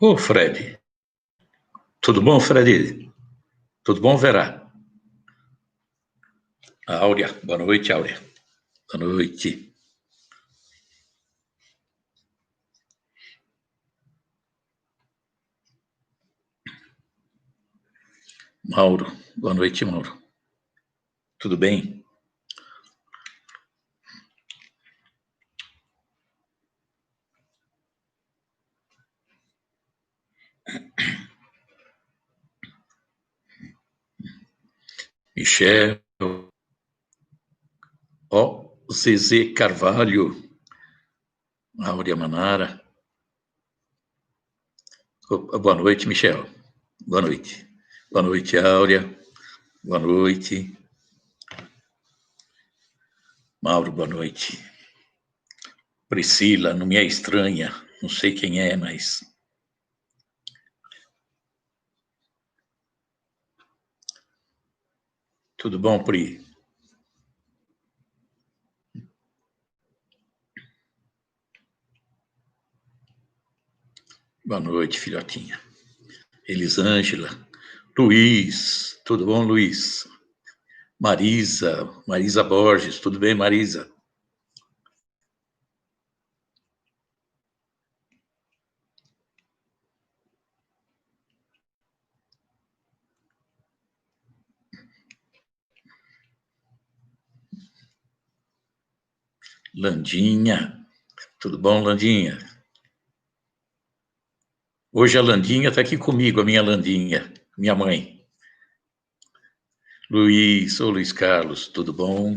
Ô, Fred. Tudo bom, Fred? Tudo bom, Vera? Áurea. Boa noite, Áurea. Boa noite. Mauro. Boa noite, Mauro. Tudo bem? Michel. Ó, Zezé Carvalho. Áurea Manara. Boa noite, Michel. Boa noite. Boa noite, Áurea. Boa noite. Mauro, boa noite. Priscila, não me é estranha. Não sei quem é, mas... Tudo bom, Pri? Boa noite, filhotinha. Elisângela. Luiz. Tudo bom, Luiz? Marisa Borges. Tudo bem, Marisa? Landinha. Tudo bom, Landinha? Hoje a Landinha está aqui comigo, a minha Landinha, minha mãe. Luiz Carlos, tudo bom?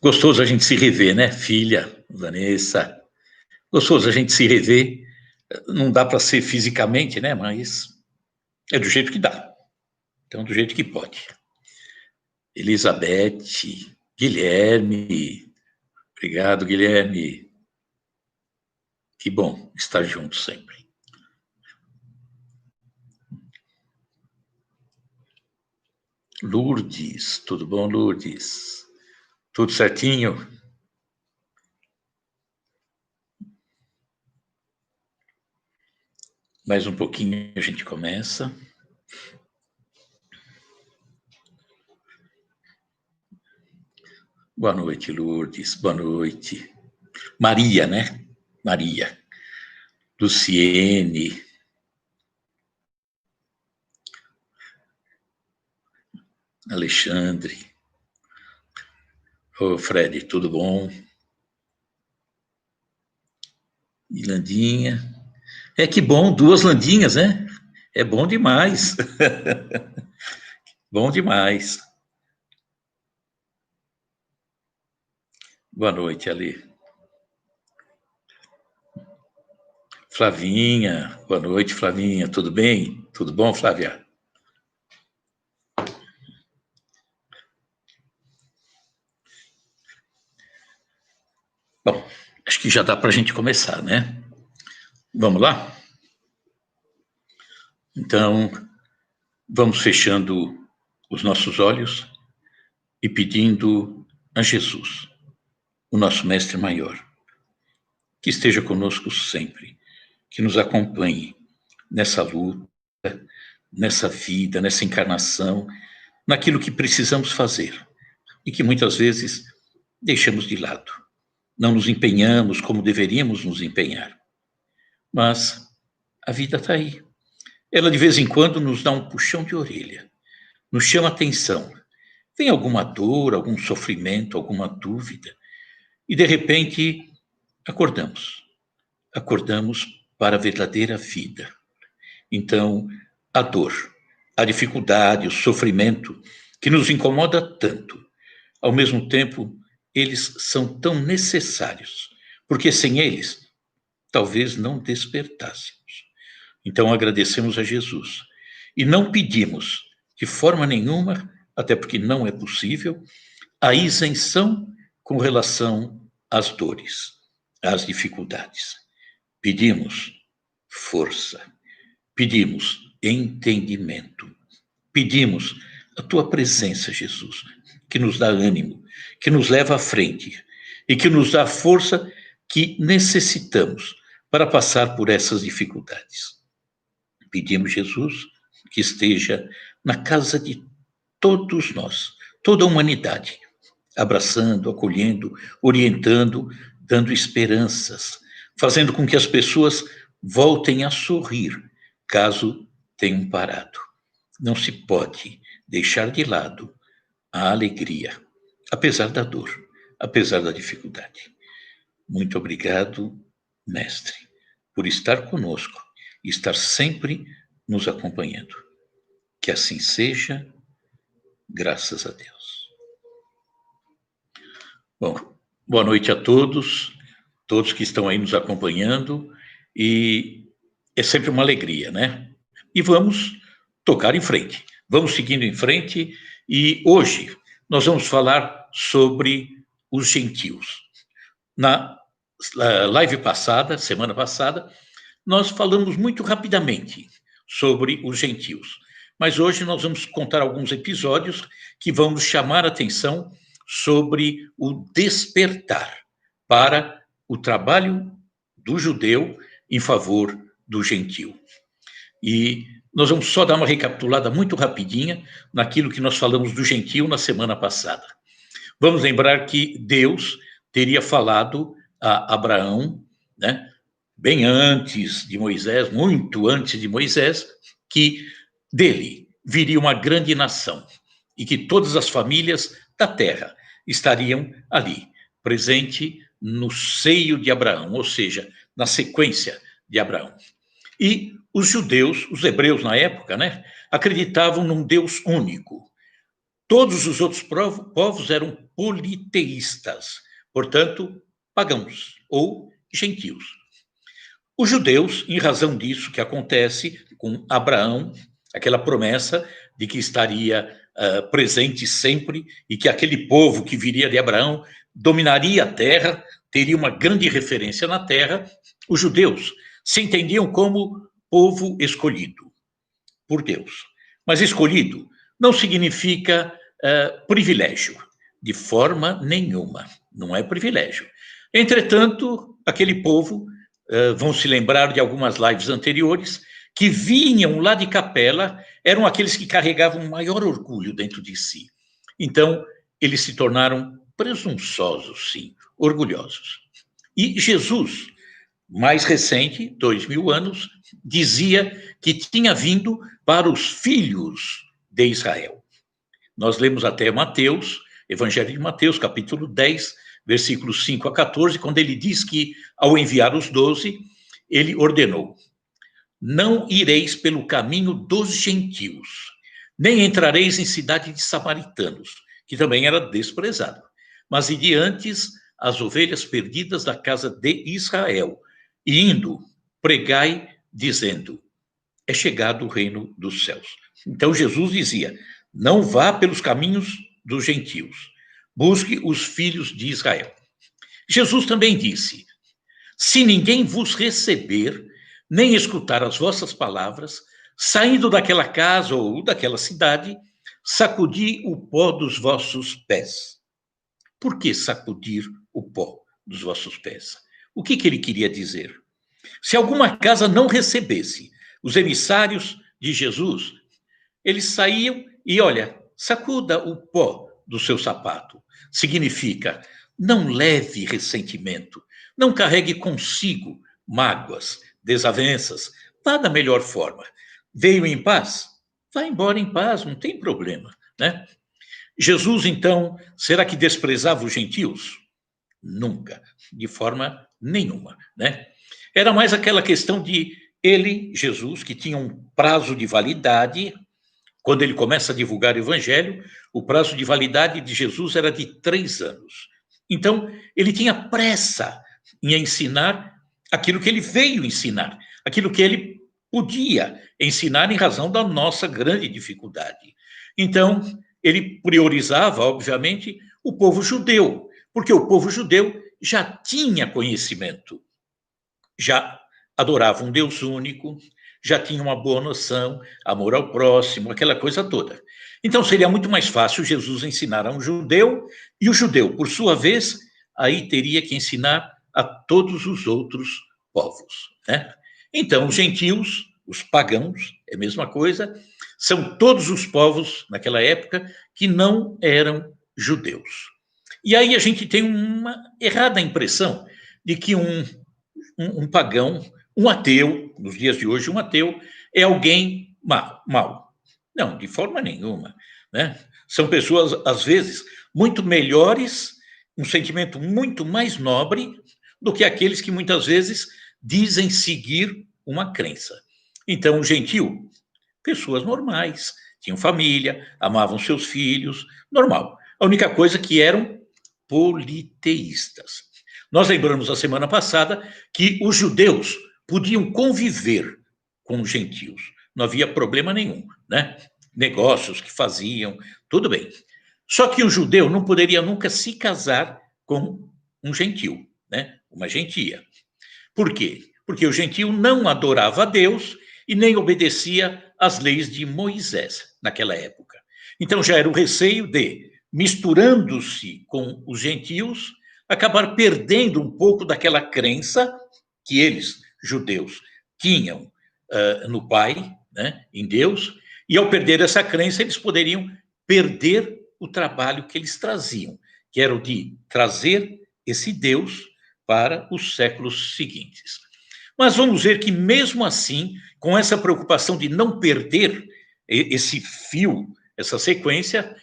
Gostoso a gente se rever, né? Filha, Vanessa. Gostoso a gente se rever. Não dá para ser fisicamente, né? Mas é do jeito que dá. Então, do jeito que pode. Elizabeth, Guilherme. Obrigado, Guilherme. Que bom estar junto sempre. Lourdes, tudo bom, Lourdes? Tudo certinho? Mais um pouquinho a gente começa. Boa noite, Lourdes. Boa noite. Maria, né? Maria. Luciene. Alexandre. Ô, Fred, tudo bom? E Landinha. É que bom, duas Landinhas, né? É bom demais. Bom demais. Boa noite, Ali. Flavinha. Boa noite, Flavinha. Tudo bem? Tudo bom, Flávia? Bom, acho que já dá para a gente começar, né? Vamos lá? Então, vamos fechando os nossos olhos e pedindo a Jesus, o nosso mestre maior, que esteja conosco sempre, que nos acompanhe nessa luta, nessa vida, nessa encarnação, naquilo que precisamos fazer e que muitas vezes deixamos de lado. Não nos empenhamos como deveríamos nos empenhar. Mas a vida está aí. Ela de vez em quando nos dá um puxão de orelha, nos chama atenção. Tem alguma dor, algum sofrimento, alguma dúvida, e de repente acordamos. Acordamos para a verdadeira vida. Então, a dor, a dificuldade, o sofrimento que nos incomoda tanto, ao mesmo tempo, eles são tão necessários, porque sem eles, talvez não despertássemos. Então, agradecemos a Jesus e não pedimos, de forma nenhuma, até porque não é possível, a isenção com relação às dores, às dificuldades. Pedimos força, pedimos entendimento, pedimos a tua presença, Jesus, que nos dá ânimo, que nos leva à frente e que nos dá a força que necessitamos para passar por essas dificuldades. Pedimos, Jesus, que esteja na casa de todos nós, toda a humanidade, abraçando, acolhendo, orientando, dando esperanças, fazendo com que as pessoas voltem a sorrir, caso tenham parado. Não se pode deixar de lado a alegria, apesar da dor, apesar da dificuldade. Muito obrigado, Mestre, por estar conosco e estar sempre nos acompanhando. Que assim seja, graças a Deus. Bom, boa noite a todos que estão aí nos acompanhando, e é sempre uma alegria, né? E vamos tocar em frente, vamos seguindo em frente, e hoje nós vamos falar sobre os gentios. Na live passada, semana passada, nós falamos muito rapidamente sobre os gentios, mas hoje nós vamos contar alguns episódios que vão nos chamar a atenção sobre o despertar para o trabalho do judeu em favor do gentio. E nós vamos só dar uma recapitulada muito rapidinha naquilo que nós falamos do gentio na semana passada. Vamos lembrar que Deus teria falado a Abraão, né, bem antes de Moisés, muito antes de Moisés, que dele viria uma grande nação e que todas as famílias da terra estariam ali, presente no seio de Abraão, ou seja, na sequência de Abraão. E os judeus, os hebreus na época, né, acreditavam num Deus único. Todos os outros povos eram politeístas, portanto, pagãos ou gentios. Os judeus, em razão disso que acontece com Abraão, aquela promessa de que estaria presente sempre e que aquele povo que viria de Abraão dominaria a terra, teria uma grande referência na terra, os judeus se entendiam como povo escolhido por Deus. Mas escolhido não significa privilégio, de forma nenhuma, não é privilégio. Entretanto, aquele povo, vão se lembrar de algumas lives anteriores, que vinham lá de Capela, eram aqueles que carregavam maior orgulho dentro de si. Então, eles se tornaram presunçosos, sim, orgulhosos. E Jesus, mais recente, 2000 anos, dizia que tinha vindo para os filhos de Israel. Nós lemos até Mateus, Evangelho de Mateus, capítulo 10, versículos 5 a 14, quando ele diz que, ao enviar os 12, ele ordenou: não ireis pelo caminho dos gentios, nem entrareis em cidade de samaritanos, que também era desprezado, mas ide antes as ovelhas perdidas da casa de Israel, e indo, pregai, dizendo: é chegado o reino dos céus. Então Jesus dizia: não vá pelos caminhos dos gentios, busque os filhos de Israel. Jesus também disse: se ninguém vos receber, nem escutar as vossas palavras, saindo daquela casa ou daquela cidade, sacudi o pó dos vossos pés. Por que sacudir o pó dos vossos pés? O que ele queria dizer? Se alguma casa não recebesse os emissários de Jesus, eles saíam e, olha, sacuda o pó do seu sapato. Significa, não leve ressentimento, não carregue consigo mágoas, desavenças, vá da melhor forma. Veio em paz? Vá embora em paz, não tem problema, né? Jesus, então, será que desprezava os gentios? Nunca, de forma nenhuma, né? Era mais aquela questão de ele, Jesus, que tinha um prazo de validade. Quando ele começa a divulgar o evangelho, o prazo de validade de Jesus era de 3 anos. Então, ele tinha pressa em ensinar aquilo que ele veio ensinar, aquilo que ele podia ensinar em razão da nossa grande dificuldade. Então, ele priorizava, obviamente, o povo judeu, porque o povo judeu já tinha conhecimento, já adorava um Deus único, já tinha uma boa noção, amor ao próximo, aquela coisa toda. Então, seria muito mais fácil Jesus ensinar a um judeu, e o judeu, por sua vez, aí teria que ensinar a todos os outros povos, né? Então, os gentios Os pagãos, é a mesma coisa, são todos os povos, naquela época, que não eram judeus. E aí a gente tem uma errada impressão de que um pagão, um ateu, nos dias de hoje, um ateu é alguém mau. Não, de forma nenhuma. Né? São pessoas, às vezes, muito melhores, um sentimento muito mais nobre do que aqueles que muitas vezes dizem seguir uma crença. Então, o gentil, pessoas normais, tinham família, amavam seus filhos, normal. A única coisa que eram politeístas. Nós lembramos a semana passada que os judeus podiam conviver com os gentios, não havia problema nenhum, né? Negócios que faziam, tudo bem. Só que o judeu não poderia nunca se casar com um gentil, né? Uma gentia. Por quê? Porque o gentio não adorava a Deus e nem obedecia às leis de Moisés naquela época. Então já era o receio de, misturando-se com os gentios, acabar perdendo um pouco daquela crença que eles, judeus, tinham no Pai, né, em Deus, e ao perder essa crença, eles poderiam perder o trabalho que eles traziam, que era o de trazer esse Deus para os séculos seguintes. Mas vamos ver que, mesmo assim, com essa preocupação de não perder esse fio, essa sequência,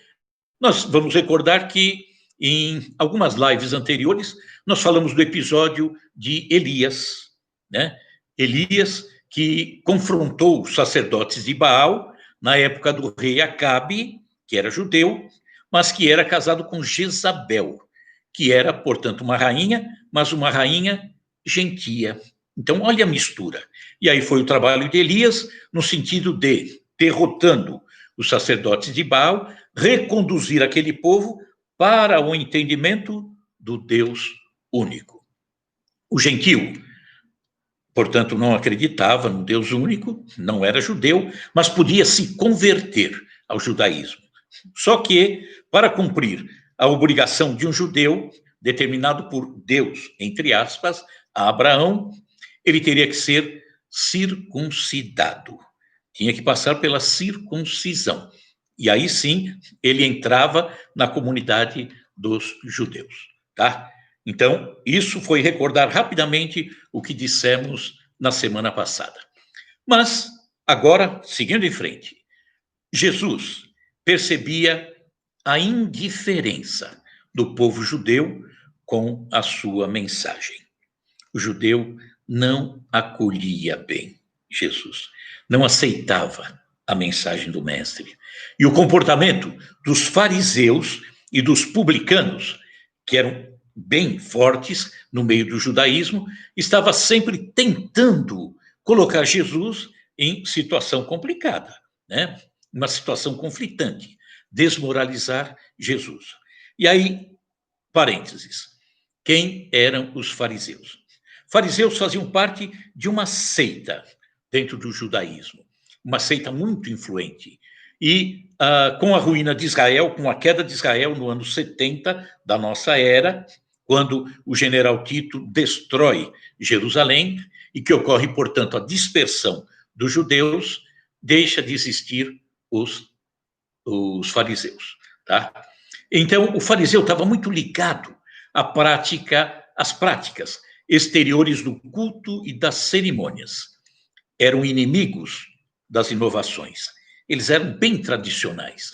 nós vamos recordar que em algumas lives anteriores nós falamos do episódio de Elias, né? Elias que confrontou os sacerdotes de Baal na época do rei Acabe, que era judeu, mas que era casado com Jezabel, que era, portanto, uma rainha, mas uma rainha gentia. Então, olha a mistura. E aí foi o trabalho de Elias no sentido de, derrotando os sacerdotes de Baal, reconduzir aquele povo para o entendimento do Deus único. O gentio, portanto, não acreditava no Deus único, não era judeu, mas podia se converter ao judaísmo. Só que, para cumprir a obrigação de um judeu, determinado por Deus, entre aspas, a Abraão, ele teria que ser circuncidado. Tinha que passar pela circuncisão. E aí sim, ele entrava na comunidade dos judeus, tá? Então, isso foi recordar rapidamente o que dissemos na semana passada. Mas, agora, seguindo em frente, Jesus percebia a indiferença do povo judeu com a sua mensagem. O judeu não acolhia bem Jesus, não aceitava a mensagem do mestre. E o comportamento dos fariseus e dos publicanos, que eram bem fortes no meio do judaísmo, estava sempre tentando colocar Jesus em situação complicada, né? Uma situação conflitante, desmoralizar Jesus. E aí, parênteses, quem eram os fariseus? Fariseus faziam parte de uma seita dentro do judaísmo, uma seita muito influente. E com a ruína de Israel, com a queda de Israel no ano 70 da nossa era, quando o general Tito destrói Jerusalém, e que ocorre, portanto, a dispersão dos judeus, deixa de existir os fariseus. Tá? Então, o fariseu estava muito ligado às práticas exteriores do culto e das cerimônias. Eram inimigos das inovações. Eles eram bem tradicionais.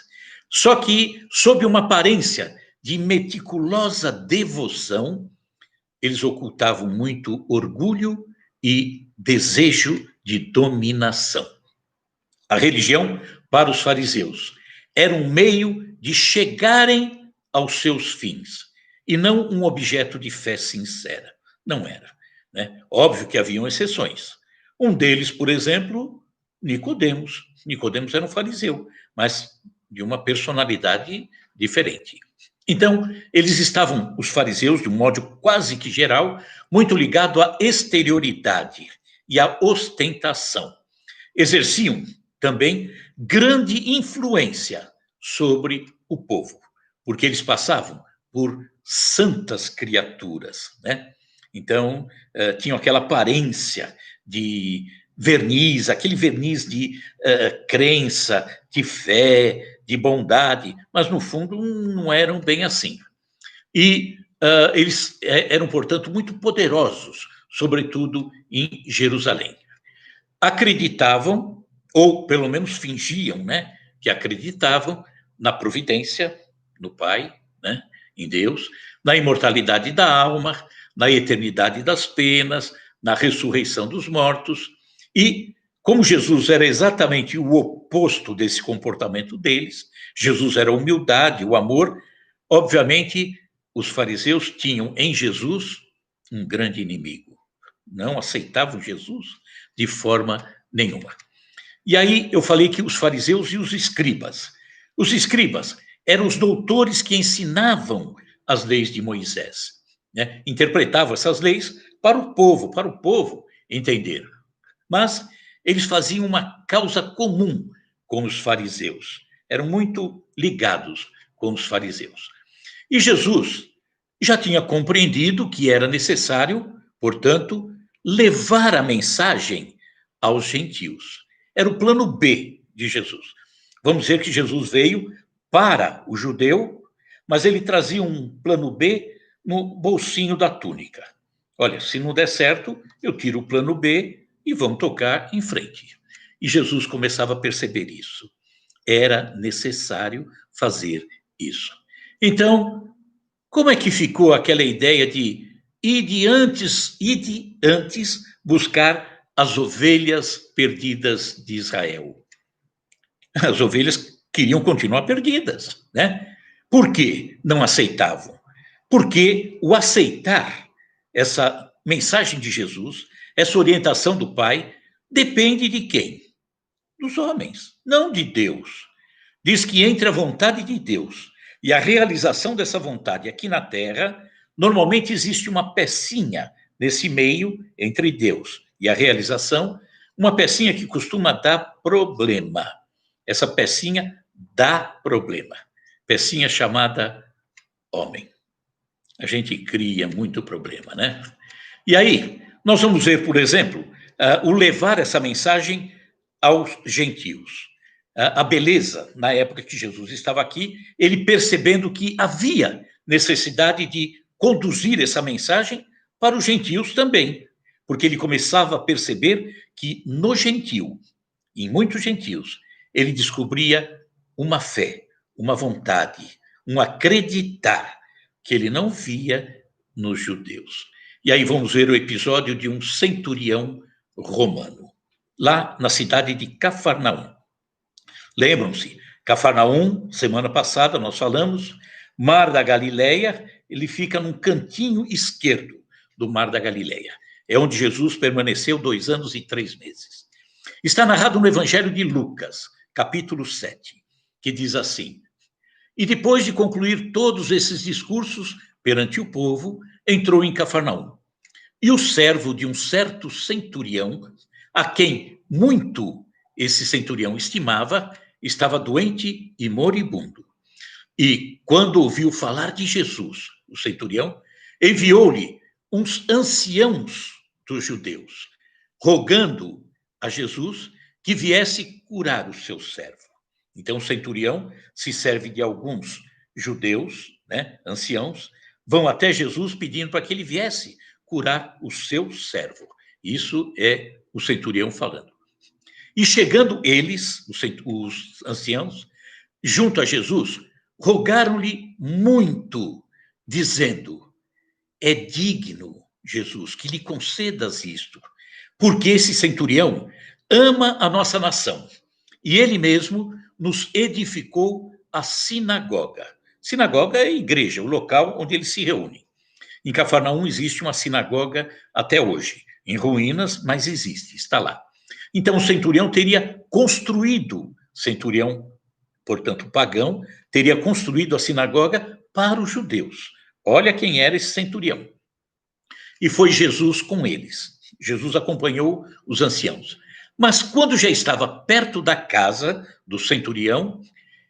Só que, sob uma aparência de meticulosa devoção, eles ocultavam muito orgulho e desejo de dominação. A religião, para os fariseus, era um meio de chegarem aos seus fins, e não um objeto de fé sincera. Não era. Né? Óbvio que haviam exceções. Um deles, por exemplo, Nicodemos. Nicodemos era um fariseu, mas de uma personalidade diferente. Então, eles estavam, os fariseus, de um modo quase que geral, muito ligados à exterioridade e à ostentação. Exerciam também grande influência sobre o povo, porque eles passavam por santas criaturas, né? Então, tinham aquela aparência de verniz, aquele verniz de crença, de fé, de bondade, mas no fundo não eram bem assim. E eles eram, portanto, muito poderosos, sobretudo em Jerusalém. Acreditavam, ou pelo menos fingiam, né, que acreditavam na providência, no Pai, né, em Deus, na imortalidade da alma, na eternidade das penas, na ressurreição dos mortos. E, como Jesus era exatamente o oposto desse comportamento deles, Jesus era a humildade, o amor, obviamente, os fariseus tinham em Jesus um grande inimigo. Não aceitavam Jesus de forma nenhuma. E aí eu falei que os fariseus e os escribas. Os escribas eram os doutores que ensinavam as leis de Moisés, né? Interpretavam essas leis para o povo entender. Mas eles faziam uma causa comum com os fariseus. Eram muito ligados com os fariseus. E Jesus já tinha compreendido que era necessário, portanto, levar a mensagem aos gentios. Era o plano B de Jesus. Vamos dizer que Jesus veio para o judeu, mas ele trazia um plano B no bolsinho da túnica. Olha, se não der certo, eu tiro o plano B e vamos tocar em frente. E Jesus começava a perceber isso. Era necessário fazer isso. Então, como é que ficou aquela ideia de ir de antes buscar as ovelhas perdidas de Israel? As ovelhas queriam continuar perdidas, né? Por que não aceitavam? Porque o aceitar essa mensagem de Jesus, essa orientação do Pai, depende de quem? Dos homens, não de Deus. Diz que entre a vontade de Deus e a realização dessa vontade aqui na Terra, normalmente existe uma pecinha nesse meio entre Deus e a realização, uma pecinha que costuma dar problema. Essa pecinha dá problema. Pecinha chamada homem. A gente cria muito problema, né? E aí, nós vamos ver, por exemplo, o levar essa mensagem aos gentios. A beleza, na época que Jesus estava aqui, ele percebendo que havia necessidade de conduzir essa mensagem para os gentios também, porque ele começava a perceber que no gentio, em muitos gentios, ele descobria uma fé, uma vontade, um acreditar que ele não via nos judeus. E aí vamos ver o episódio de um centurião romano, lá na cidade de Cafarnaum. Lembram-se, Cafarnaum, semana passada nós falamos, Mar da Galileia, ele fica num cantinho esquerdo do Mar da Galileia. É onde Jesus permaneceu 2 anos e 3 meses. Está narrado no Evangelho de Lucas, capítulo 7, que diz assim: E depois de concluir todos esses discursos perante o povo, entrou em Cafarnaum. E o servo de um certo centurião, a quem muito esse centurião estimava, estava doente e moribundo. E quando ouviu falar de Jesus, o centurião, enviou-lhe uns anciãos dos judeus, rogando a Jesus que viesse curar o seu servo. Então o centurião se serve de alguns judeus, né, anciãos, vão até Jesus pedindo para que ele viesse curar o seu servo. Isso é o centurião falando. E chegando eles, os anciãos, junto a Jesus, rogaram-lhe muito, dizendo: É digno, Jesus, que lhe concedas isto, porque esse centurião ama a nossa nação e ele mesmo nos edificou a sinagoga. Sinagoga é a igreja, o local onde eles se reúnem. Em Cafarnaum existe uma sinagoga até hoje, em ruínas, mas existe, está lá. Então o centurião teria construído, centurião, portanto pagão, teria construído a sinagoga para os judeus. Olha quem era esse centurião. E foi Jesus com eles. Jesus acompanhou os anciãos. Mas quando já estava perto da casa do centurião,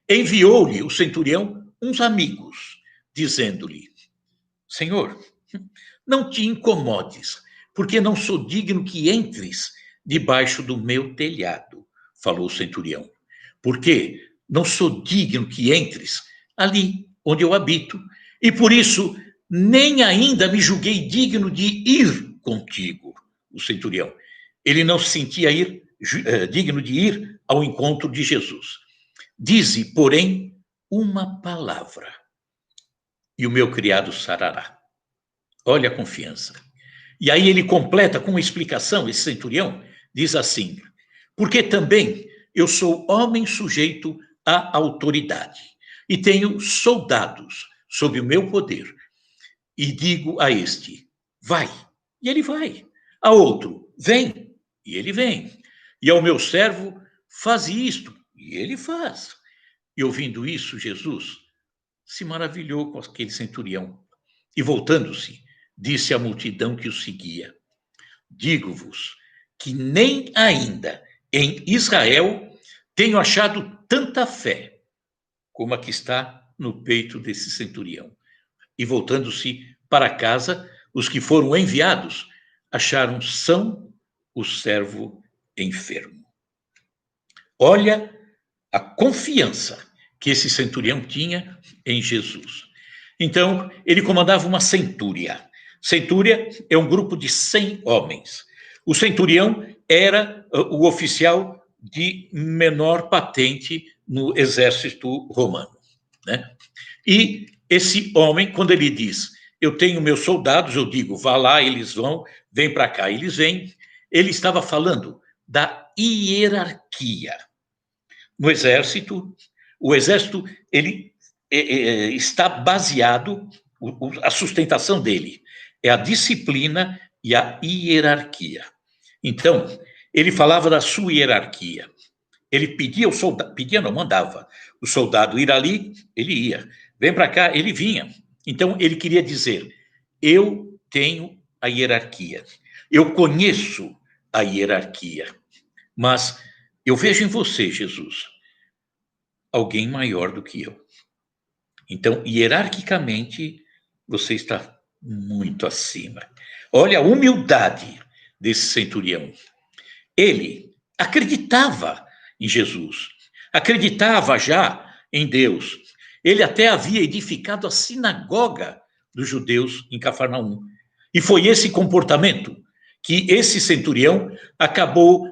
enviou-lhe o centurião uns amigos, dizendo-lhe: Senhor, não te incomodes, porque não sou digno que entres debaixo do meu telhado, falou o centurião, porque não sou digno que entres ali onde eu habito, e por isso nem ainda me julguei digno de ir contigo, o centurião. Ele não se sentia digno de ir ao encontro de Jesus. Dize, porém, uma palavra, e o meu criado sarará. Olha a confiança. E aí ele completa com uma explicação, esse centurião diz assim, porque também eu sou homem sujeito à autoridade e tenho soldados sob o meu poder. E digo a este, vai, e ele vai. A outro, vem, e ele vem. E ao meu servo, faz isto, e ele faz. E ouvindo isso, Jesus se maravilhou com aquele centurião. E voltando-se, disse à multidão que o seguia, digo-vos que nem ainda em Israel tenho achado tanta fé como a que está no peito desse centurião. E voltando-se para casa, os que foram enviados acharam são o servo enfermo. Olha a confiança que esse centurião tinha em Jesus. Então, ele comandava uma centúria. Centúria é um grupo de 100 homens. O centurião era o oficial de menor patente no exército romano, né? E esse homem, quando ele diz, eu tenho meus soldados, eu digo, vá lá, eles vão, vem para cá, eles vêm. Ele estava falando da hierarquia. No exército, o exército ele está baseado, a sustentação dele é a disciplina e a hierarquia. Então, ele falava da sua hierarquia. Ele pedia o soldado, pedia não, mandava o soldado ir ali, ele ia. Vem para cá, ele vinha. Então, ele queria dizer, eu tenho a hierarquia. Eu conheço a hierarquia. Mas eu vejo em você, Jesus, alguém maior do que eu. Então, hierarquicamente, você está muito acima. Olha a humildade desse centurião. Ele acreditava em Jesus, acreditava já em Deus. Ele até havia edificado a sinagoga dos judeus em Cafarnaum. E foi esse comportamento que esse centurião acabou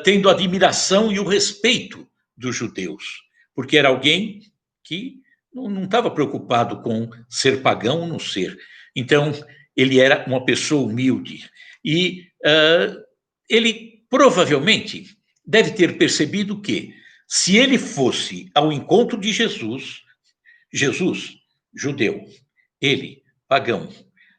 tendo a admiração e o respeito dos judeus, porque era alguém que não estava preocupado com ser pagão ou não ser. Então, ele era uma pessoa humilde. E ele provavelmente deve ter percebido que, se ele fosse ao encontro de Jesus, judeu, ele, pagão,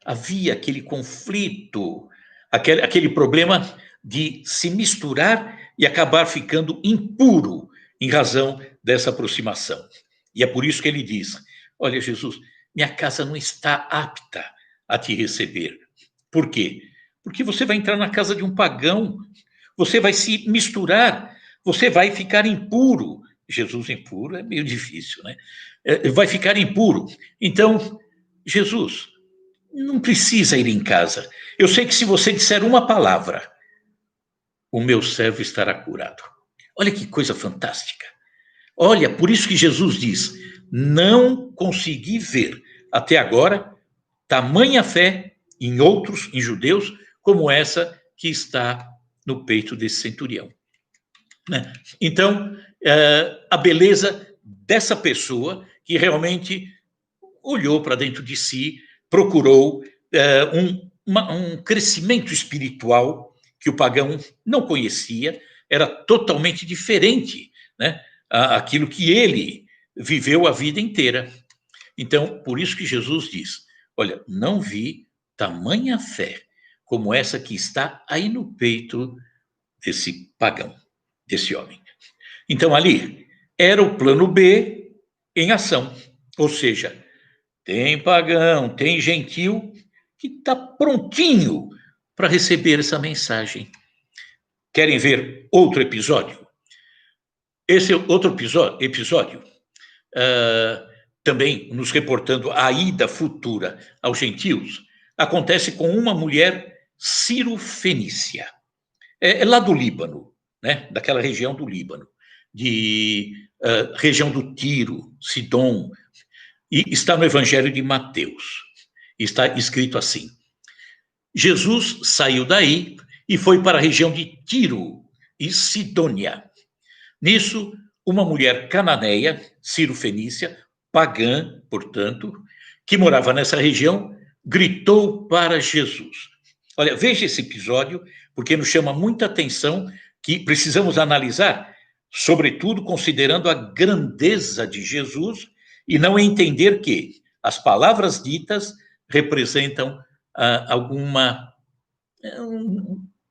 havia aquele conflito, aquele problema de se misturar e acabar ficando impuro em razão dessa aproximação. E é por isso que ele diz, olha, Jesus, minha casa não está apta a te receber. Por quê? Porque você vai entrar na casa de um pagão, você vai se misturar, você vai ficar impuro. Jesus impuro é meio difícil, né? Vai ficar impuro. Então, Jesus, não precisa ir em casa. Eu sei que se você disser uma palavra, o meu servo estará curado. Olha que coisa fantástica. Olha, por isso que Jesus diz, não consegui ver até agora tamanha fé em outros, em judeus, como essa que está no peito desse centurião. Né? Então, a beleza dessa pessoa que olhou para dentro de si, procurou um crescimento espiritual que o pagão não conhecia, era totalmente diferente, né? Aquilo que ele viveu a vida inteira. Então, por isso que Jesus diz, olha, não vi tamanha fé como essa que está aí no peito desse pagão, desse homem. Então, ali, era o plano B em ação. Ou seja, tem pagão, tem gentil que está prontinho para receber essa mensagem. Querem ver outro episódio? Esse outro episódio também nos reportando a ida futura aos gentios, acontece com uma mulher cirofenícia. É lá do Líbano, né? Daquela região do Líbano, região do Tiro, Sidom, e está no Evangelho de Mateus. Está escrito assim: Jesus saiu daí e foi para a região de Tiro e Sidônia. Nisso, uma mulher cananeia, Ciro-fenícia, pagã, portanto, que morava nessa região, gritou para Jesus. Olha, veja esse episódio, porque nos chama muita atenção, que precisamos analisar, sobretudo considerando a grandeza de Jesus, e não entender que as palavras ditas representam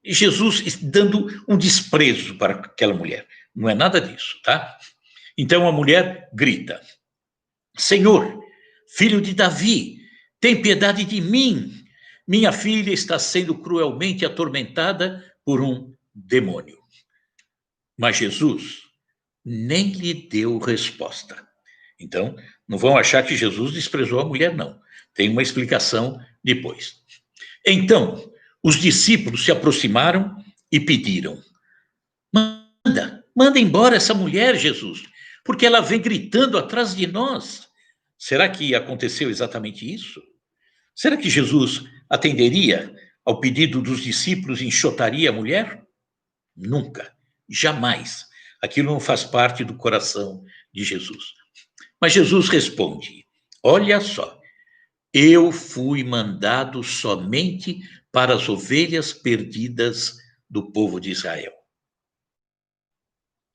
Jesus dando um desprezo para aquela mulher. Não é nada disso, tá? Então a mulher grita: Senhor, filho de Davi, tem piedade de mim. Minha filha está sendo cruelmente atormentada por um demônio. Mas Jesus nem lhe deu resposta. Então, não vão achar que Jesus desprezou a mulher, não. Tem uma explicação depois. Então, os discípulos se aproximaram e pediram: manda embora essa mulher, Jesus, porque ela vem gritando atrás de nós. Será que aconteceu exatamente isso? Será que Jesus atenderia ao pedido dos discípulos e enxotaria a mulher? Nunca, jamais. Aquilo não faz parte do coração de Jesus. Mas Jesus responde: olha só, eu fui mandado somente para as ovelhas perdidas do povo de Israel.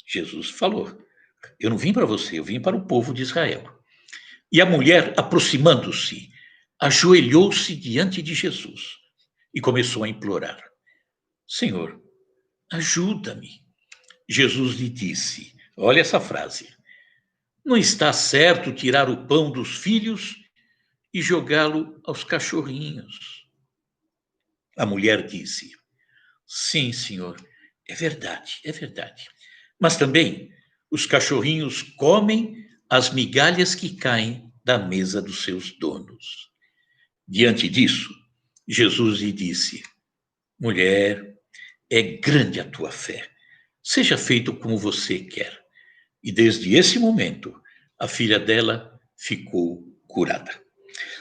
Jesus falou: eu não vim para você, eu vim para o povo de Israel. E a mulher, aproximando-se, ajoelhou-se diante de Jesus e começou a implorar: Senhor, ajuda-me. Jesus lhe disse, olha essa frase: não está certo tirar o pão dos filhos e jogá-lo aos cachorrinhos. A mulher disse: sim, senhor, é verdade, é verdade. Mas também os cachorrinhos comem as migalhas que caem da mesa dos seus donos. Diante disso, Jesus lhe disse: mulher, é grande a tua fé. Seja feito como você quer. E desde esse momento, a filha dela ficou curada.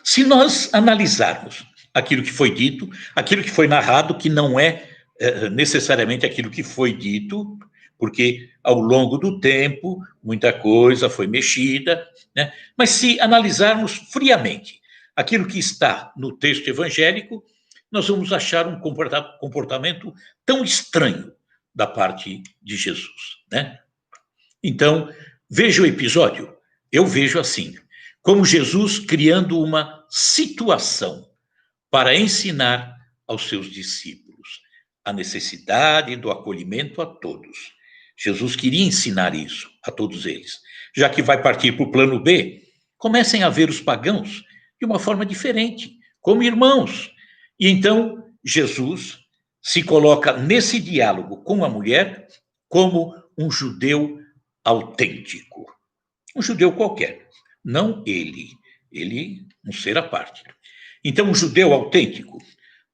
Se nós analisarmos aquilo que foi dito, aquilo que foi narrado, que não é necessariamente aquilo que foi dito, porque ao longo do tempo muita coisa foi mexida, né? Mas se analisarmos friamente aquilo que está no texto evangélico, nós vamos achar um comportamento tão estranho da parte de Jesus, né? Então, veja o episódio, eu vejo assim, como Jesus criando uma situação para ensinar aos seus discípulos a necessidade do acolhimento a todos. Jesus queria ensinar isso a todos eles. Já que vai partir para o plano B, comecem a ver os pagãos de uma forma diferente, como irmãos. E então, Jesus se coloca nesse diálogo com a mulher como um judeu autêntico. Um judeu qualquer, não ele. Ele, um ser à parte. Então, um judeu autêntico,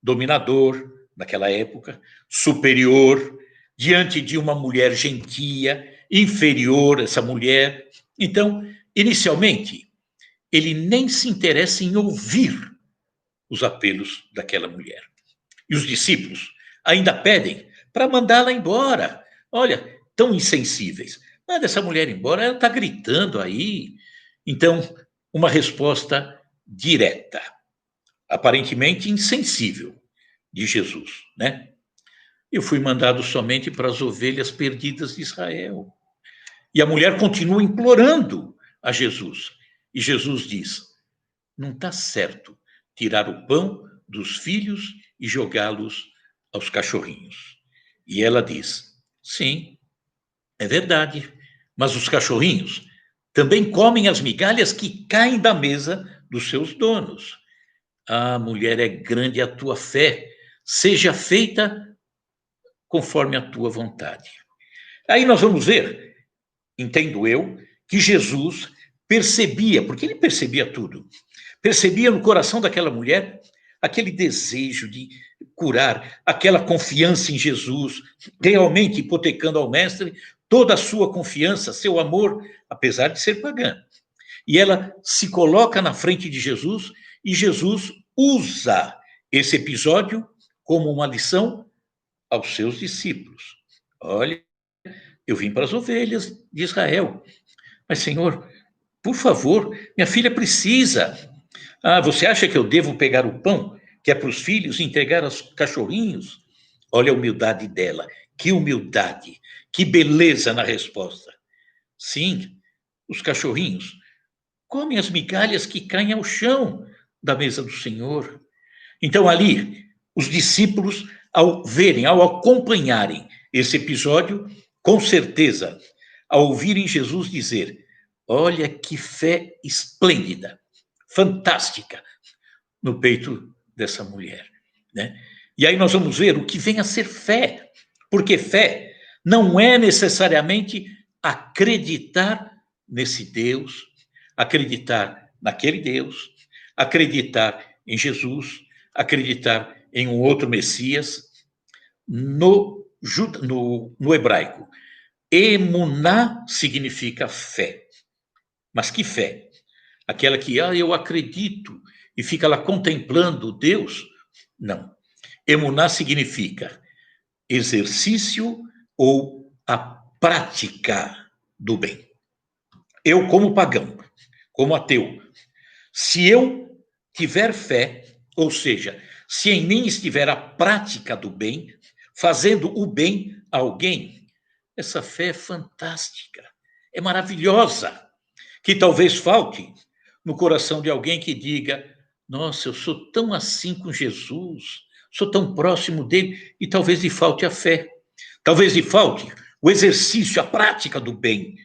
dominador naquela época, superior, diante de uma mulher gentia, inferior a essa mulher. Então, inicialmente, ele nem se interessa em ouvir os apelos daquela mulher. E os discípulos ainda pedem para mandá-la embora. Olha, tão insensíveis. Manda essa mulher embora, ela está gritando aí. Então, uma resposta direta, aparentemente insensível, de Jesus, né? Eu fui mandado somente para as ovelhas perdidas de Israel. E a mulher continua implorando a Jesus. E Jesus diz: não está certo tirar o pão dos filhos e jogá-los aos cachorrinhos. E ela diz: sim, é verdade, mas os cachorrinhos também comem as migalhas que caem da mesa dos seus donos. Ah, mulher, é grande a tua fé, seja feita conforme a tua vontade. Aí nós vamos ver, entendo eu, que Jesus percebia, porque ele percebia tudo, percebia no coração daquela mulher aquele desejo de curar, aquela confiança em Jesus, realmente hipotecando ao mestre toda a sua confiança, seu amor, apesar de ser pagã. E ela se coloca na frente de Jesus e Jesus usa esse episódio como uma lição aos seus discípulos. Olha, eu vim para as ovelhas de Israel, mas Senhor, por favor, minha filha precisa. Ah, você acha que eu devo pegar o pão que é para os filhos e entregar aos cachorrinhos? Olha a humildade dela, que humildade, que beleza na resposta. Sim, os cachorrinhos comem as migalhas que caem ao chão da mesa do Senhor. Então, ali, os discípulos, ao verem, ao acompanharem esse episódio, com certeza, ao ouvirem Jesus dizer: olha que fé esplêndida, fantástica, no peito dessa mulher, né? E aí nós vamos ver o que vem a ser fé, porque fé não é necessariamente acreditar nesse Deus, acreditar naquele Deus, acreditar em Jesus, acreditar em um outro Messias. No hebraico, emuná significa fé. Mas que fé? Aquela que, eu acredito, e fica lá contemplando Deus? Não. Emuná significa exercício ou a prática do bem. Eu, como pagão, como ateu, se eu tiver fé, ou seja, se em mim estiver a prática do bem, fazendo o bem a alguém, essa fé é fantástica, é maravilhosa, que talvez falte no coração de alguém que diga: nossa, eu sou tão assim com Jesus, sou tão próximo dele, e talvez lhe falte a fé, talvez lhe falte o exercício, a prática do bem,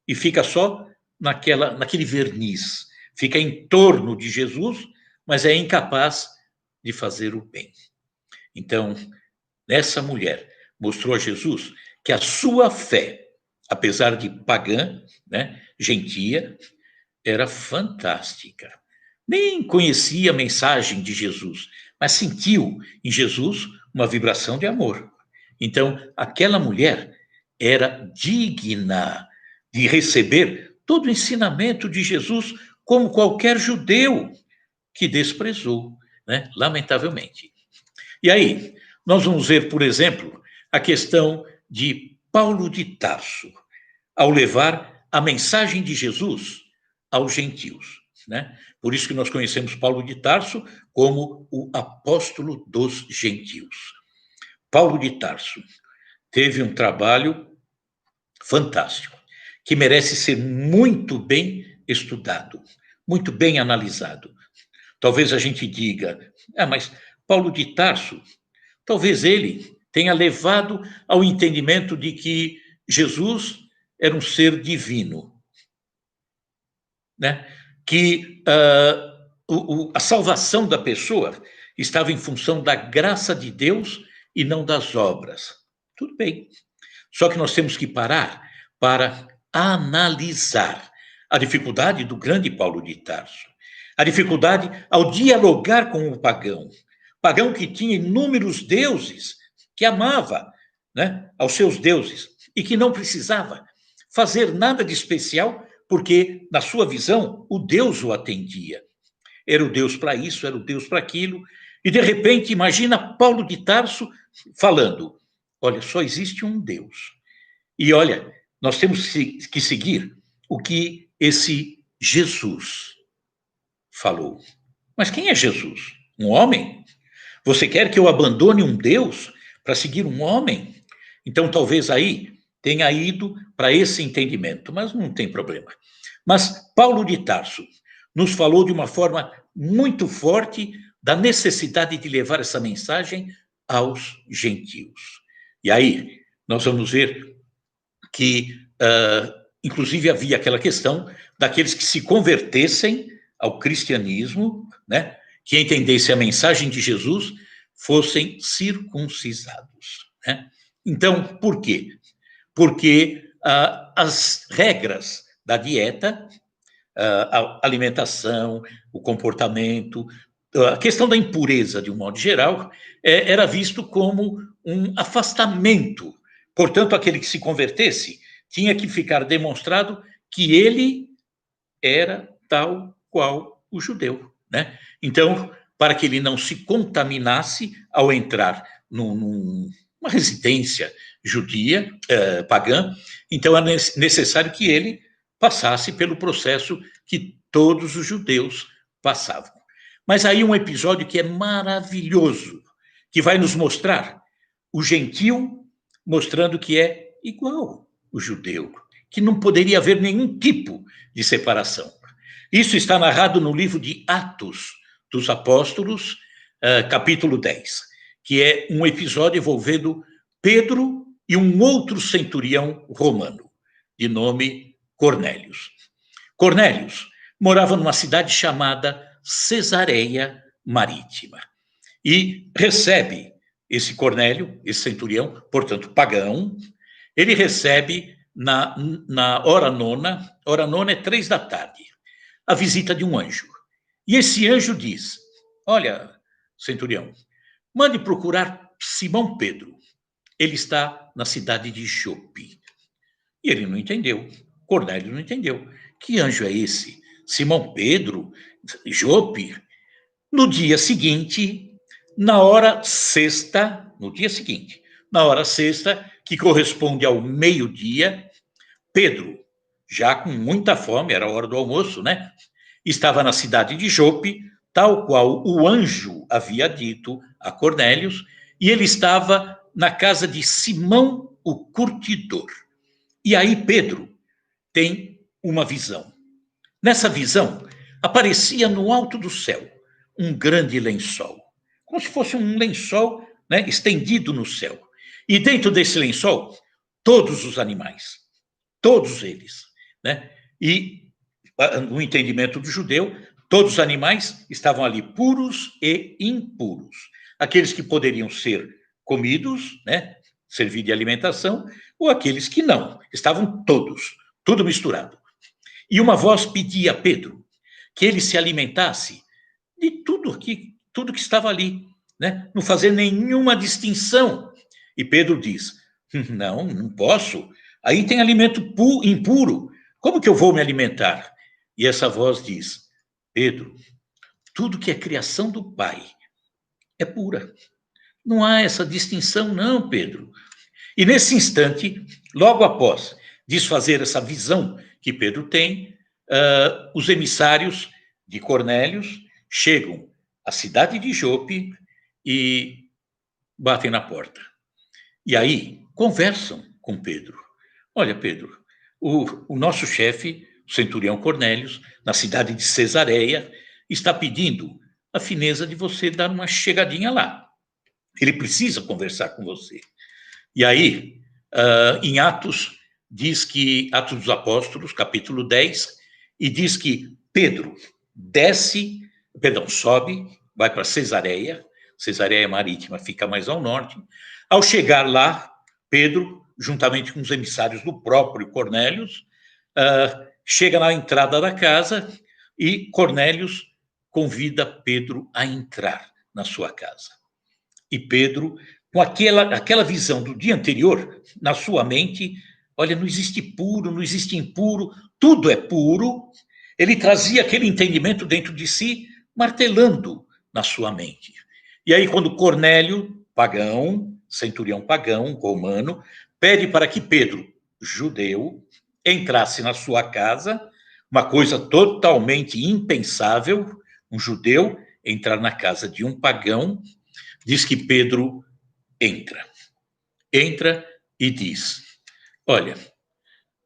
e fica só naquele verniz, fica em torno de Jesus, mas é incapaz de fazer o bem. Então, essa mulher mostrou a Jesus que a sua fé, apesar de pagã, né, gentia, era fantástica. Nem conhecia a mensagem de Jesus, mas sentiu em Jesus uma vibração de amor. Então, aquela mulher era digna de receber todo o ensinamento de Jesus, como qualquer judeu que desprezou, né? Lamentavelmente. E aí, nós vamos ver, por exemplo, a questão de Paulo de Tarso, ao levar a mensagem de Jesus aos gentios, né? Por isso que nós conhecemos Paulo de Tarso como o apóstolo dos gentios. Paulo de Tarso teve um trabalho fantástico, que merece ser muito bem estudado, muito bem analisado. Talvez a gente diga: mas Paulo de Tarso, talvez ele tenha levado ao entendimento de que Jesus era um ser divino, né? Que a salvação da pessoa estava em função da graça de Deus e não das obras. Tudo bem. Só que nós temos que parar para analisar a dificuldade do grande Paulo de Tarso, a dificuldade ao dialogar com o pagão que tinha inúmeros deuses, que amava, né, aos seus deuses e que não precisava fazer nada de especial, porque, na sua visão, o Deus o atendia. Era o Deus para isso, era o Deus para aquilo, e de repente, imagina Paulo de Tarso falando: olha, só existe um Deus. E olha, nós temos que seguir o que esse Jesus falou. Mas quem é Jesus? Um homem? Você quer que eu abandone um Deus para seguir um homem? Então, talvez aí tenha ido para esse entendimento, mas não tem problema. Mas Paulo de Tarso nos falou de uma forma muito forte da necessidade de levar essa mensagem aos gentios. E aí nós vamos ver que, inclusive, havia aquela questão daqueles que se convertessem ao cristianismo, né, que entendessem a mensagem de Jesus, fossem circuncisados, né? Então, por quê? Porque as regras da dieta, a alimentação, o comportamento, a questão da impureza, de um modo geral, era visto como um afastamento. Portanto, aquele que se convertesse tinha que ficar demonstrado que ele era tal qual o judeu, né? Então, para que ele não se contaminasse ao entrar numa residência judia, pagã, então é necessário que ele passasse pelo processo que todos os judeus passavam. Mas aí um episódio que é maravilhoso, que vai nos mostrar o gentio mostrando que é igual o judeu, que não poderia haver nenhum tipo de separação. Isso está narrado no livro de Atos dos Apóstolos, capítulo 10, que é um episódio envolvendo Pedro e um outro centurião romano, de nome Cornélios. Cornélios morava numa cidade chamada Cesareia Marítima e recebe esse Cornélio, esse centurião, portanto pagão, ele recebe na hora nona é 3 da tarde, a visita de um anjo. E esse anjo diz: olha, centurião, mande procurar Simão Pedro. Ele está na cidade de Jope. E ele não entendeu. Cornélio não entendeu. Que anjo é esse? Simão Pedro? Jope? No dia seguinte, na hora sexta, que corresponde ao meio-dia, Pedro, já com muita fome, era a hora do almoço, né? Estava na cidade de Jope, tal qual o anjo havia dito a Cornélios, e ele estava na casa de Simão, o curtidor. E aí Pedro tem uma visão. Nessa visão, aparecia no alto do céu um grande lençol, como se fosse um lençol, né, estendido no céu. E dentro desse lençol, todos os animais, todos eles, né? E no entendimento do judeu, todos os animais estavam ali puros e impuros. Aqueles que poderiam ser comidos, né, servir de alimentação, ou aqueles que não. Estavam todos, tudo misturado. E uma voz pedia a Pedro que ele se alimentasse de tudo que estava ali, né? Não fazer nenhuma distinção. E Pedro diz: não posso. Aí tem alimento impuro. Como que eu vou me alimentar? E essa voz diz: Pedro, tudo que é criação do Pai é pura. Não há essa distinção, não, Pedro. E nesse instante, logo após desfazer essa visão que Pedro tem, os emissários de Cornélios chegam à cidade de Jope e batem na porta. E aí conversam com Pedro. Olha, Pedro, o nosso chefe, o centurião Cornélios, na cidade de Cesareia, está pedindo a fineza de você dar uma chegadinha lá. Ele precisa conversar com você. E aí, em Atos, Atos dos Apóstolos, capítulo 10, e diz que Pedro sobe, vai para Cesareia Marítima fica mais ao norte. Ao chegar lá, Pedro, juntamente com os emissários do próprio Cornélios, chega na entrada da casa e Cornélios convida Pedro a entrar na sua casa. E Pedro, com aquela visão do dia anterior, na sua mente, olha, não existe puro, não existe impuro, tudo é puro. Ele trazia aquele entendimento dentro de si, martelando na sua mente. E aí, quando Cornélio, pagão, centurião pagão, romano, pede para que Pedro, judeu, entrasse na sua casa, uma coisa totalmente impensável, um judeu entrar na casa de um pagão, diz que Pedro entra e diz: olha,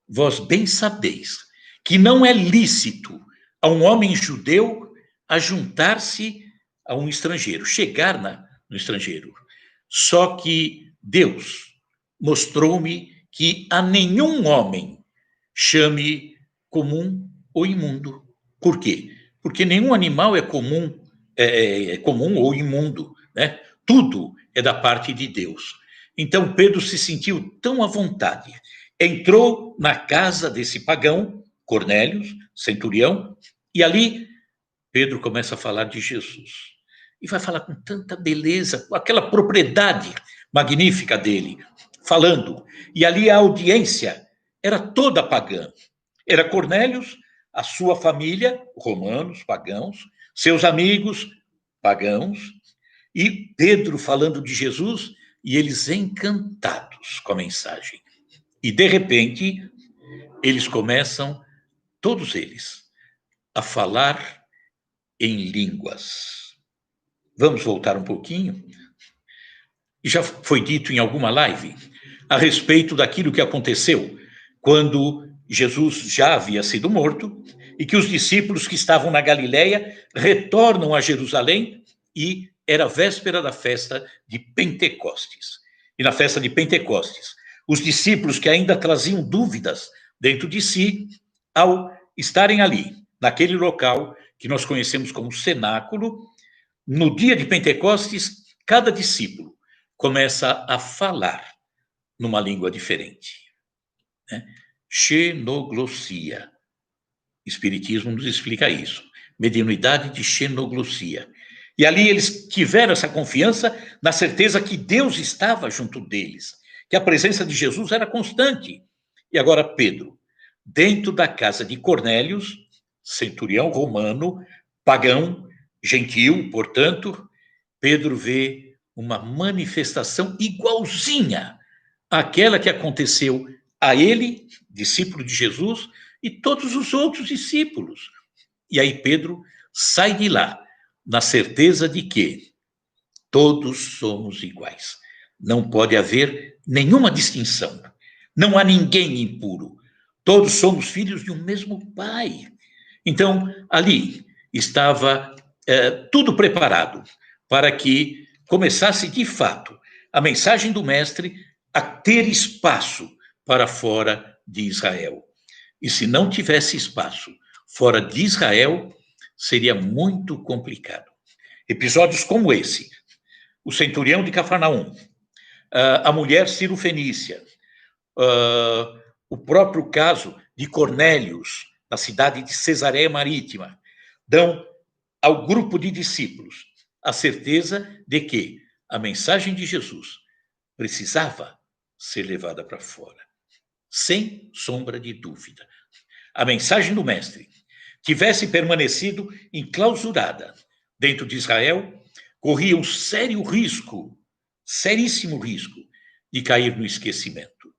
vós bem sabeis que não é lícito a um homem judeu ajuntar-se a um estrangeiro, chegar no estrangeiro. Só que Deus mostrou-me que a nenhum homem chame comum ou imundo. Por quê? Porque nenhum animal é comum ou imundo, né? Tudo é da parte de Deus. Então Pedro se sentiu tão à vontade, entrou na casa desse pagão, Cornélios, centurião, e ali Pedro começa a falar de Jesus. e vai falar com tanta beleza, com aquela propriedade magnífica dele, falando. E ali a audiência era toda pagã. Era Cornélios, a sua família, romanos, pagãos, seus amigos, pagãos, e Pedro falando de Jesus, e eles encantados com a mensagem. E, de repente, eles começam, todos eles, a falar em línguas. Vamos voltar um pouquinho? Já foi dito em alguma live a respeito daquilo que aconteceu quando Jesus já havia sido morto e que os discípulos que estavam na Galileia retornam a Jerusalém e era véspera da festa de Pentecostes. E na festa de Pentecostes, os discípulos que ainda traziam dúvidas dentro de si, ao estarem ali, naquele local que nós conhecemos como cenáculo, no dia de Pentecostes, cada discípulo começa a falar numa língua diferente. Né? Xenoglossia. Espiritismo nos explica isso. Mediunidade de xenoglossia. E ali eles tiveram essa confiança na certeza que Deus estava junto deles, que a presença de Jesus era constante. E agora Pedro, dentro da casa de Cornélios, centurião romano, pagão, gentil, portanto, Pedro vê uma manifestação igualzinha àquela que aconteceu a ele, discípulo de Jesus, e todos os outros discípulos. E aí Pedro sai de lá, na certeza de que todos somos iguais. Não pode haver nenhuma distinção. Não há ninguém impuro. Todos somos filhos de um mesmo Pai. Então, ali estava tudo preparado para que começasse, de fato, a mensagem do Mestre a ter espaço para fora de Israel. E se não tivesse espaço fora de Israel, seria muito complicado. Episódios como esse, o centurião de Cafarnaum, a mulher cirofenícia, o próprio caso de Cornélios, na cidade de Cesareia Marítima, dão ao grupo de discípulos a certeza de que a mensagem de Jesus precisava ser levada para fora, sem sombra de dúvida. A mensagem do Mestre tivesse permanecido enclausurada dentro de Israel, corria um sério risco, seríssimo risco, de cair no esquecimento.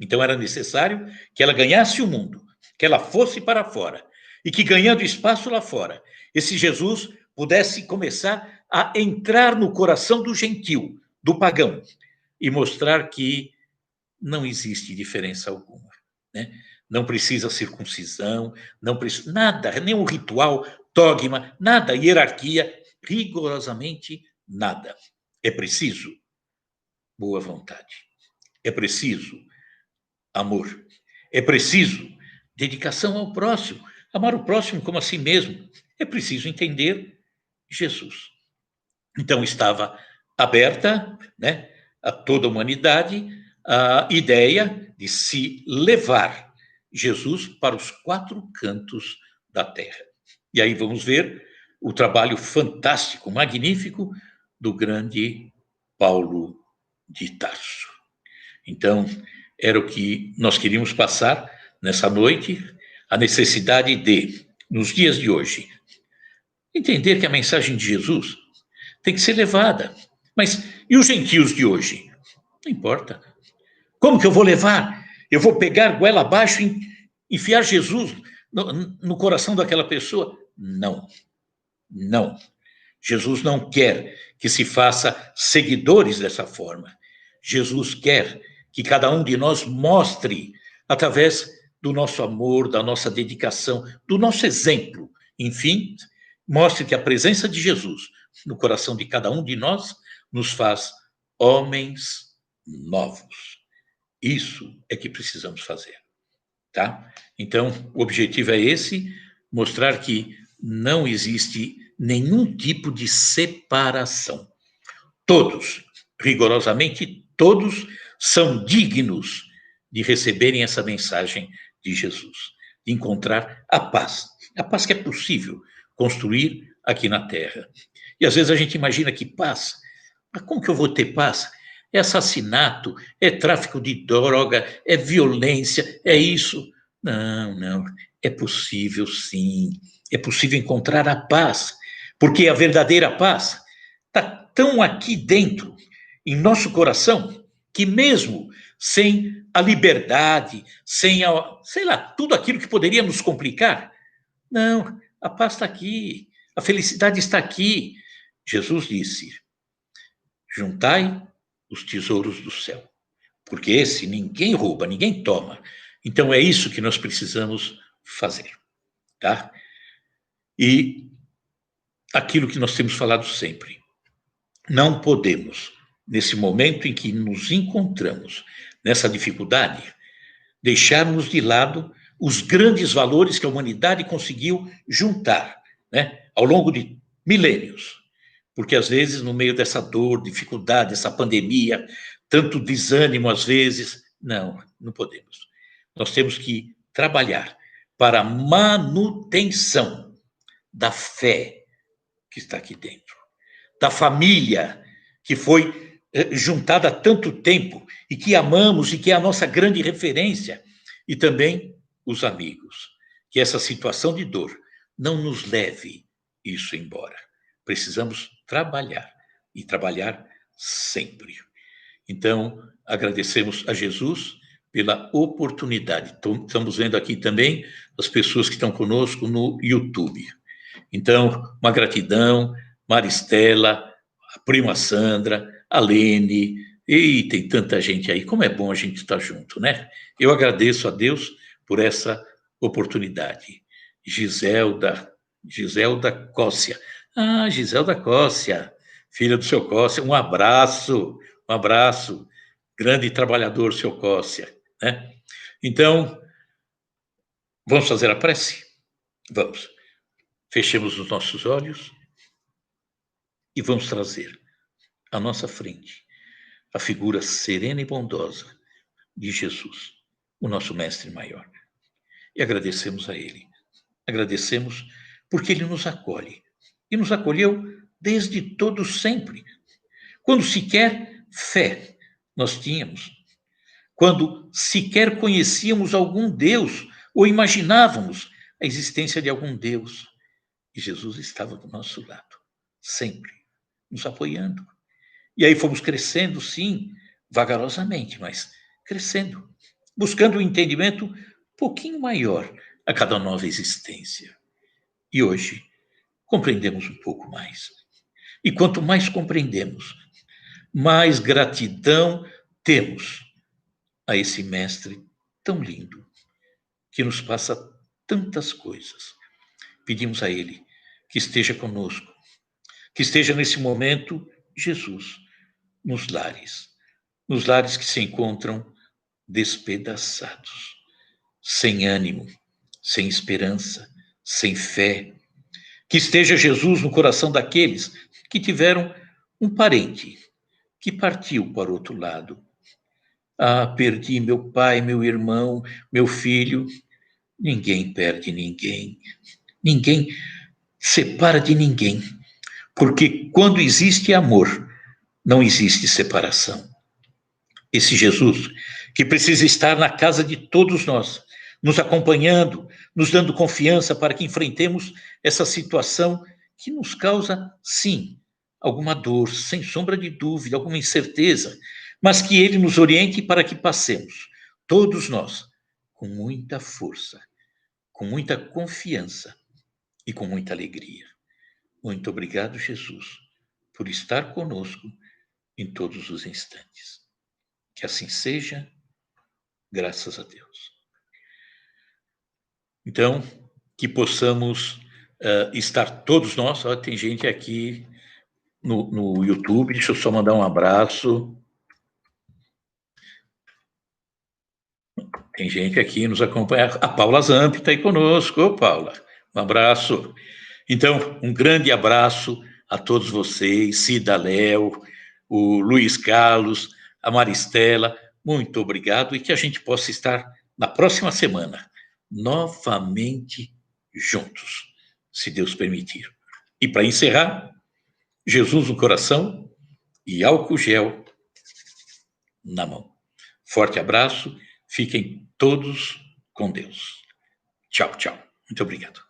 Então era necessário que ela ganhasse o mundo, que ela fosse para fora, e que ganhando espaço lá fora, esse Jesus pudesse começar a entrar no coração do gentil, do pagão, e mostrar que não existe diferença alguma, né? Não precisa circuncisão, não precisa nada, nenhum ritual, dogma, nada, hierarquia, rigorosamente nada. É preciso boa vontade, é preciso amor, é preciso dedicação ao próximo, amar o próximo como a si mesmo, é preciso entender Jesus. Então estava aberta, né, a toda a humanidade a ideia de se levar Jesus para os quatro cantos da terra. E aí vamos ver o trabalho fantástico, magnífico do grande Paulo de Tarso. Então, era o que nós queríamos passar nessa noite, a necessidade de, nos dias de hoje, entender que a mensagem de Jesus tem que ser levada. Mas e os gentios de hoje? Não importa. Como que eu vou levar? Eu vou pegar goela abaixo e enfiar Jesus no coração daquela pessoa? Não. Não. Jesus não quer que se faça seguidores dessa forma. Jesus quer que cada um de nós mostre, através do nosso amor, da nossa dedicação, do nosso exemplo, enfim, mostre que a presença de Jesus no coração de cada um de nós nos faz homens novos. Isso é que precisamos fazer, tá? Então, o objetivo é esse, mostrar que não existe nenhum tipo de separação. Todos, rigorosamente todos, são dignos de receberem essa mensagem de Jesus, de encontrar a paz que é possível construir aqui na Terra. E às vezes a gente imagina que paz, mas como que eu vou ter paz? É assassinato, é tráfico de droga, é violência, é isso. Não, não. É possível, sim. É possível encontrar a paz, porque a verdadeira paz está tão aqui dentro, em nosso coração, que mesmo sem a liberdade, sem a, sei lá, tudo aquilo que poderia nos complicar, não, a paz está aqui, a felicidade está aqui. Jesus disse: juntai os tesouros do céu, porque esse ninguém rouba, ninguém toma. Então é isso que nós precisamos fazer, tá? E aquilo que nós temos falado sempre, não podemos, nesse momento em que nos encontramos nessa dificuldade, deixarmos de lado os grandes valores que a humanidade conseguiu juntar, né, ao longo de milênios. Porque, às vezes, no meio dessa dor, dificuldade, essa pandemia, tanto desânimo, às vezes, não podemos. Nós temos que trabalhar para a manutenção da fé que está aqui dentro, da família que foi juntada há tanto tempo e que amamos e que é a nossa grande referência, e também os amigos. Que essa situação de dor não nos leve isso embora. Precisamos trabalhar e trabalhar sempre. Então, agradecemos a Jesus pela oportunidade. Então, estamos vendo aqui também as pessoas que estão conosco no YouTube. Então, uma gratidão, Maristela, a prima Sandra, a Lene, e tem tanta gente aí. Como é bom a gente estar junto, né? Eu agradeço a Deus por essa oportunidade. Giselda Cóssia. Ah, Giselda Cóssia, filha do seu Cóssia. Um abraço. Grande trabalhador, seu Cóssia, né? Então, vamos fazer a prece? Vamos. Fechemos os nossos olhos e vamos trazer à nossa frente a figura serena e bondosa de Jesus, o nosso mestre maior. E agradecemos a ele. Agradecemos porque ele nos acolhe. E nos acolheu desde todo sempre. Quando sequer fé nós tínhamos. Quando sequer conhecíamos algum Deus ou imaginávamos a existência de algum Deus. E Jesus estava do nosso lado, sempre, nos apoiando. E aí fomos crescendo, sim, vagarosamente, mas crescendo, buscando um entendimento um pouquinho maior a cada nova existência. E hoje compreendemos um pouco mais. E quanto mais compreendemos, mais gratidão temos a esse mestre tão lindo, que nos passa tantas coisas. Pedimos a ele que esteja conosco, que esteja nesse momento Jesus, nos lares que se encontram despedaçados, sem ânimo, sem esperança, sem fé. Que esteja Jesus no coração daqueles que tiveram um parente que partiu para o outro lado. Ah, perdi meu pai, meu irmão, meu filho. Ninguém perde ninguém. Ninguém separa de ninguém. Porque quando existe amor, não existe separação. Esse Jesus que precisa estar na casa de todos nós, nos acompanhando, nos dando confiança para que enfrentemos essa situação que nos causa, sim, alguma dor, sem sombra de dúvida, alguma incerteza, mas que ele nos oriente para que passemos, todos nós, com muita força, com muita confiança e com muita alegria. Muito obrigado, Jesus, por estar conosco em todos os instantes. Que assim seja, graças a Deus. Então, que possamos estar todos nós, tem gente aqui no YouTube, deixa eu só mandar um abraço. Tem gente aqui nos acompanha, a Paula Zamp está aí conosco. Ô, Paula, um abraço. Então, um grande abraço a todos vocês, Cida Léo, o Luiz Carlos, a Maristela, muito obrigado e que a gente possa estar na próxima semana novamente juntos. se Deus permitir. E para encerrar, Jesus no coração e álcool gel na mão. Forte abraço, fiquem todos com Deus. Tchau, tchau. Muito obrigado.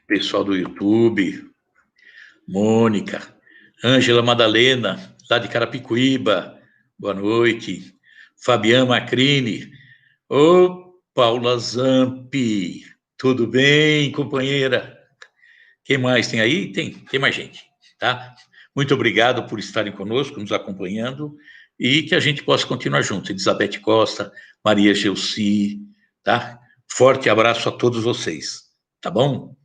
Pessoal do YouTube, Mônica, Ângela Madalena, lá de Carapicuíba, boa noite. Fabiana Macrini, ô Paula Zampi, tudo bem, companheira? Quem mais tem aí? Tem mais gente, tá? Muito obrigado por estarem conosco, nos acompanhando, e que a gente possa continuar junto. Elizabeth Costa, Maria Gelsi, tá? Forte abraço a todos vocês, tá bom?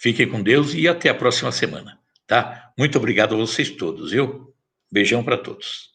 Fiquem com Deus e até a próxima semana, tá? Muito obrigado a vocês todos, viu? Beijão para todos.